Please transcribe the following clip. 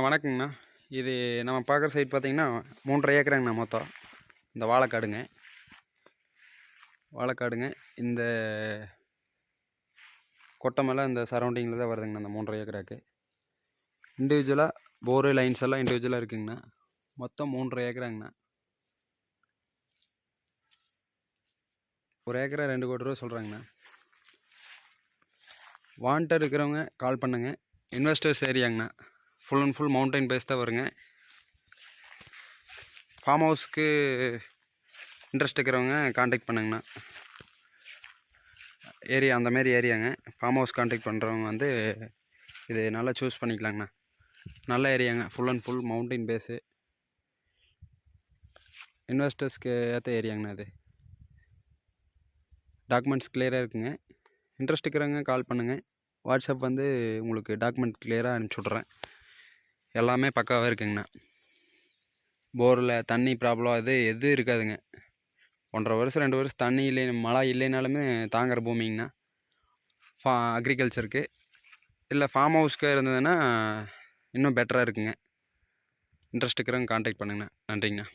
வணக்கங்கண்ணா. இது நம்ம பார்க்குற சைட் பார்த்தீங்கன்னா 3.5 ஏக்கருங்கண்ணா மொத்தம். இந்த வாழைக்காடுங்க இந்த கொட்டமலை இந்த சரௌண்டிங்கில் தான் வருதுங்கண்ணா இந்த 3.5 ஏக்கராக்கு. இண்டிவிஜுவலாக போரு லைன்ஸ் எல்லாம் இண்டிவிஜுவலாக இருக்குங்கண்ணா. மொத்தம் 3.5 ஏக்கராங்கண்ணா. ஒரு ஏக்கரா 2 கோடி ரூபா சொல்கிறாங்கண்ணா. வாண்டட் இருக்கிறவங்க கால் பண்ணுங்க. இன்வெஸ்டர்ஸ் ஏரியாங்கண்ணா. Full and full mountain base தான் வருங்க. ஃபார்ம் ஹவுஸ்க்கு இன்ட்ரெஸ்ட் இருக்கிறவங்க காண்டாக்ட் பண்ணுங்கண்ணா. ஏரியா அந்தமாரி ஏரியாங்க. ஃபார்ம் ஹவுஸ் காண்டாக்ட் பண்ணுறவங்க வந்து இது நல்லா சூஸ் பண்ணிக்கலாங்கண்ணா. நல்ல ஏரியாங்க. Full and full mountain base. இன்வெஸ்டர்ஸ்க்கு ஏற்ற ஏரியாங்கண்ணா. இது டாக்குமெண்ட்ஸ் கிளியராக இருக்குங்க. இன்ட்ரெஸ்ட் இருக்கிறவங்க கால் பண்ணுங்கள். வாட்ஸ்அப் வந்து உங்களுக்கு டாக்குமெண்ட் கிளியராக அனுப்பிச்சி விட்றேன். எல்லாமே பக்காவாக இருக்குங்கண்ணா. போரில் தண்ணி ப்ராப்ளம் எது இருக்காதுங்க. 1.5 வருஷம் 2 வருஷம் தண்ணி மழை இல்லைனாலுமே தாங்குகிற பூமிங்கண்ணா. அக்ரிகல்ச்சருக்கு இல்லை ஃபார்ம் ஹவுஸ்க்கு இருந்ததுன்னா இன்னும் பெட்டராக இருக்குங்க. இன்ட்ரெஸ்ட் இருக்கிறவங்க காண்டாக்ட் பண்ணுங்கண்ணா. நன்றிங்கண்ணா.